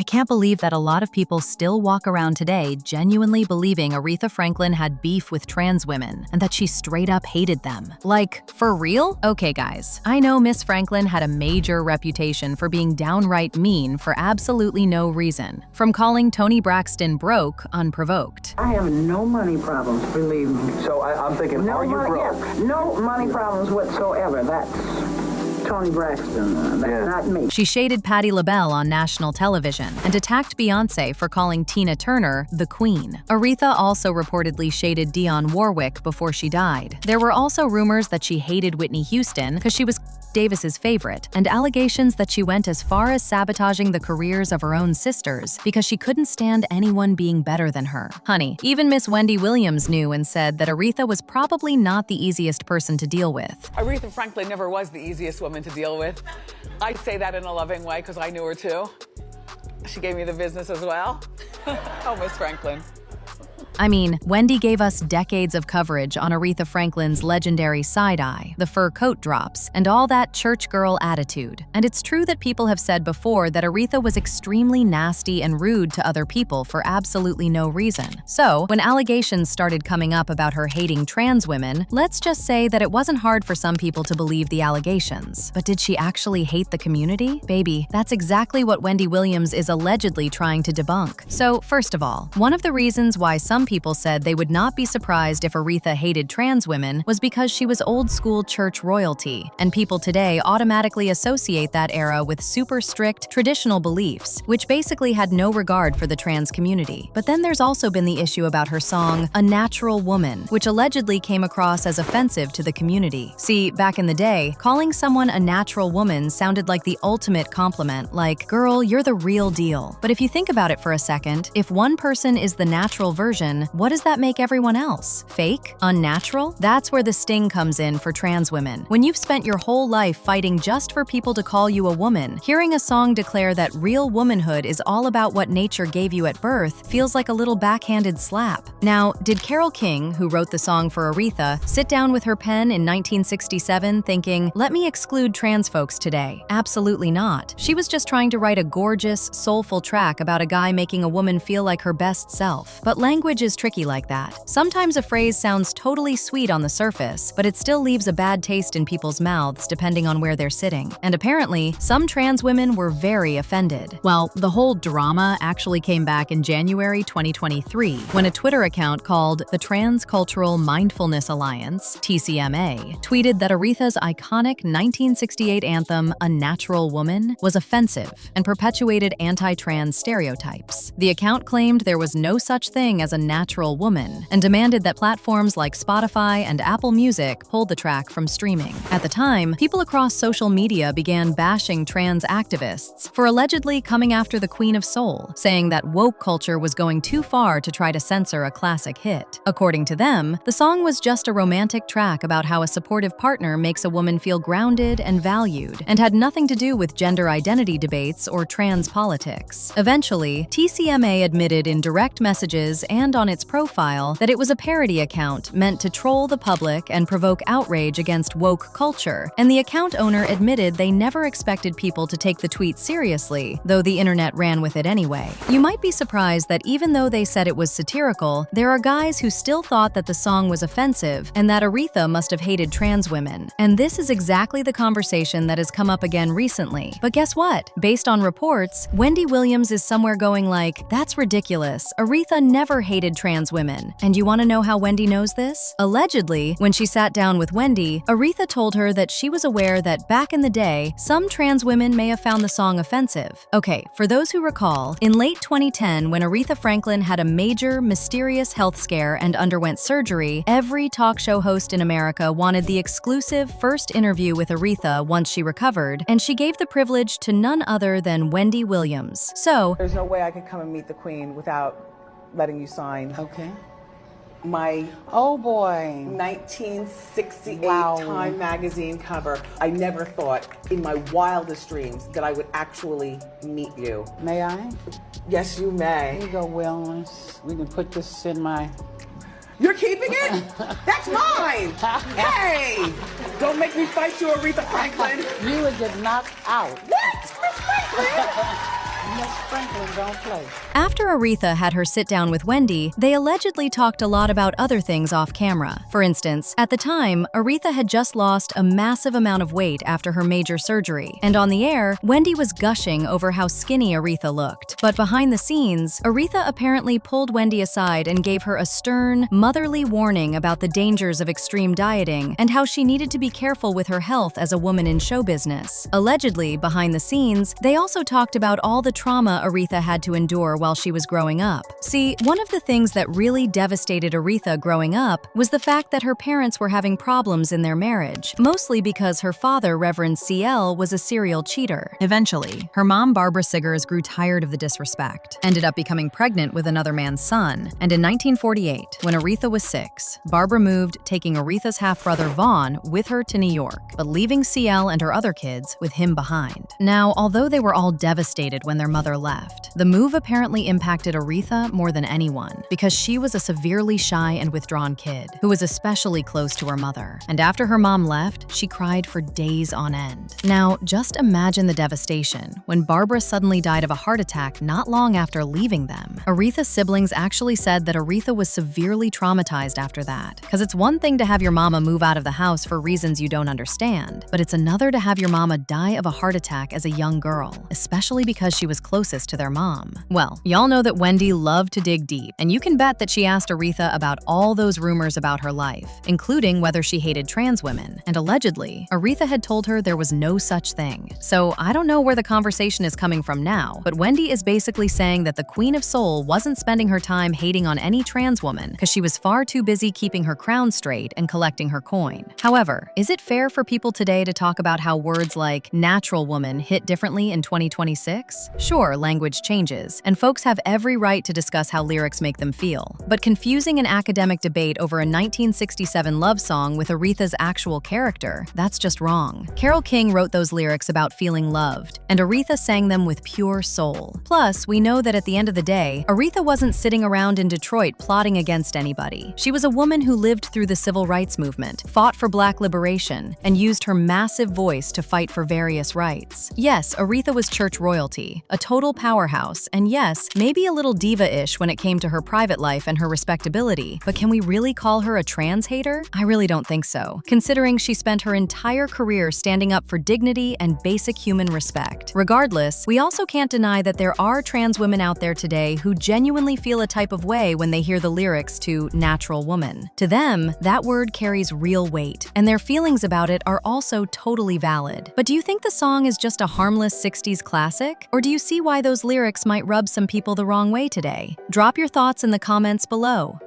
I can't believe that a lot of people still walk around today genuinely believing Aretha Franklin had beef with trans women and that she straight up hated them. Like, for real? Okay, guys, I know Miss Franklin had a major reputation for being downright mean for absolutely no reason, from calling Toni Braxton broke unprovoked. I have no money problems, believe me. So I'm thinking, No are you money, broke? yes, no money problems whatsoever. That's Toni Braxton. That's not me. She shaded Patti LaBelle on national television and attacked Beyoncé for calling Tina Turner the Queen. Aretha also reportedly shaded Dionne Warwick before she died. There were also rumors that she hated Whitney Houston because she was Davis's favorite, and allegations that she went as far as sabotaging the careers of her own sisters because she couldn't stand anyone being better than her. Honey, even Miss Wendy Williams knew and said that Aretha was probably not the easiest person to deal with. Aretha Franklin never was the easiest woman to deal with. I say that in a loving way because I knew her too. She gave me the business as well. Oh, Miss Franklin. I mean, Wendy gave us decades of coverage on Aretha Franklin's legendary side-eye, the fur coat drops, and all that church girl attitude. And it's true that people have said before that Aretha was extremely nasty and rude to other people for absolutely no reason. So, when allegations started coming up about her hating trans women, let's just say that it wasn't hard for some people to believe the allegations. But did she actually hate the community? Baby, that's exactly what Wendy Williams is allegedly trying to debunk. So, first of all, one of the reasons why some people said they would not be surprised if Aretha hated trans women was because she was old-school church royalty, and people today automatically associate that era with super strict, traditional beliefs, which basically had no regard for the trans community. But then there's also been the issue about her song, A Natural Woman, which allegedly came across as offensive to the community. See, back in the day, calling someone a natural woman sounded like the ultimate compliment, like, girl, you're the real deal. But if you think about it for a second, if one person is the natural version, what does that make everyone else? Fake? Unnatural? That's where the sting comes in for trans women. When you've spent your whole life fighting just for people to call you a woman, hearing a song declare that real womanhood is all about what nature gave you at birth feels like a little backhanded slap. Now, did Carole King, who wrote the song for Aretha, sit down with her pen in 1967 thinking, let me exclude trans folks today? Absolutely not. She was just trying to write a gorgeous, soulful track about a guy making a woman feel like her best self. But language is tricky like that. Sometimes a phrase sounds totally sweet on the surface, but it still leaves a bad taste in people's mouths depending on where they're sitting. And apparently, some trans women were very offended. Well, the whole drama actually came back in January 2023, when a Twitter account called the Transcultural Mindfulness Alliance, TCMA, tweeted that Aretha's iconic 1968 anthem, A Natural Woman, was offensive and perpetuated anti-trans stereotypes. The account claimed there was no such thing as a natural woman and demanded that platforms like Spotify and Apple Music pull the track from streaming. At the time, people across social media began bashing trans activists for allegedly coming after the Queen of Soul, saying that woke culture was going too far to try to censor a classic hit. According to them, the song was just a romantic track about how a supportive partner makes a woman feel grounded and valued, and had nothing to do with gender identity debates or trans politics. Eventually, TCMA admitted in direct messages and on its profile that it was a parody account meant to troll the public and provoke outrage against woke culture, and the account owner admitted they never expected people to take the tweet seriously, though the internet ran with it anyway. You might be surprised that even though they said it was satirical, there are guys who still thought that the song was offensive and that Aretha must have hated trans women. And this is exactly the conversation that has come up again recently. But guess what? Based on reports, Wendy Williams is somewhere going like, that's ridiculous. Aretha never hated trans women. And you want to know how Wendy knows this? Allegedly, when she sat down with Wendy, Aretha told her that she was aware that back in the day, some trans women may have found the song offensive. Okay, for those who recall, in late 2010, when Aretha Franklin had a major, mysterious health scare and underwent surgery, every talk show host in America wanted the exclusive first interview with Aretha once she recovered, and she gave the privilege to none other than Wendy Williams. So, There's no way I could come and meet the Queen without letting you sign Okay. my Oh, boy. 1968 Wow. Time magazine cover. I never thought in my wildest dreams that I would actually meet you. May I? Yes, you Here may. you go, Wellness. We can put this in my... You're keeping it? That's mine! Hey! Don't make me fight you, Aretha Franklin. You would get knocked out. What? Miss Franklin? Miss Franklin don't play. After Aretha had her sit down with Wendy, they allegedly talked a lot about other things off camera. For instance, at the time, Aretha had just lost a massive amount of weight after her major surgery, and on the air, Wendy was gushing over how skinny Aretha looked. But behind the scenes, Aretha apparently pulled Wendy aside and gave her a stern, motherly warning about the dangers of extreme dieting and how she needed to be careful with her health as a woman in show business. Allegedly, behind the scenes, they also talked about all the trauma Aretha had to endure while she was growing up. See, one of the things that really devastated Aretha growing up was the fact that her parents were having problems in their marriage, mostly because her father, Reverend CL, was a serial cheater. Eventually, her mom, Barbara Siggers, grew tired of the disrespect, ended up becoming pregnant with another man's son, and in 1948, when Aretha was 6, Barbara moved, taking Aretha's half-brother Vaughn with her to New York, but leaving CL and her other kids with him behind. Now, although they were all devastated when their mother left, the move apparently impacted Aretha more than anyone, because she was a severely shy and withdrawn kid who was especially close to her mother. And after her mom left, she cried for days on end. Now, just imagine the devastation when Barbara suddenly died of a heart attack not long after leaving them. Aretha's siblings actually said that Aretha was severely traumatized after that, because it's one thing to have your mama move out of the house for reasons you don't understand, but it's another to have your mama die of a heart attack as a young girl, especially because she was closest to their mom. Well, y'all know that Wendy loved to dig deep, and you can bet that she asked Aretha about all those rumors about her life, including whether she hated trans women, and allegedly, Aretha had told her there was no such thing. So I don't know where the conversation is coming from now, but Wendy is basically saying that the Queen of Soul wasn't spending her time hating on any trans woman because she was far too busy keeping her crown straight and collecting her coin. However, is it fair for people today to talk about how words like natural woman hit differently in 2026? Sure, language changes, and folks have every right to discuss how lyrics make them feel. But confusing an academic debate over a 1967 love song with Aretha's actual character, that's just wrong. Carole King wrote those lyrics about feeling loved, and Aretha sang them with pure soul. Plus, we know that at the end of the day, Aretha wasn't sitting around in Detroit plotting against anybody. She was a woman who lived through the civil rights movement, fought for black liberation, and used her massive voice to fight for various rights. Yes, Aretha was church royalty, a total powerhouse, and yes, maybe a little diva-ish when it came to her private life and her respectability, but can we really call her a trans hater? I really don't think so, considering she spent her entire career standing up for dignity and basic human respect. Regardless, we also can't deny that there are trans women out there today who genuinely feel a type of way when they hear the lyrics to Natural Woman. To them, that word carries real weight, and their feelings about it are also totally valid. But do you think the song is just a harmless 60s classic? Or do you see why those lyrics might rub some people the wrong way today? Drop your thoughts in the comments below.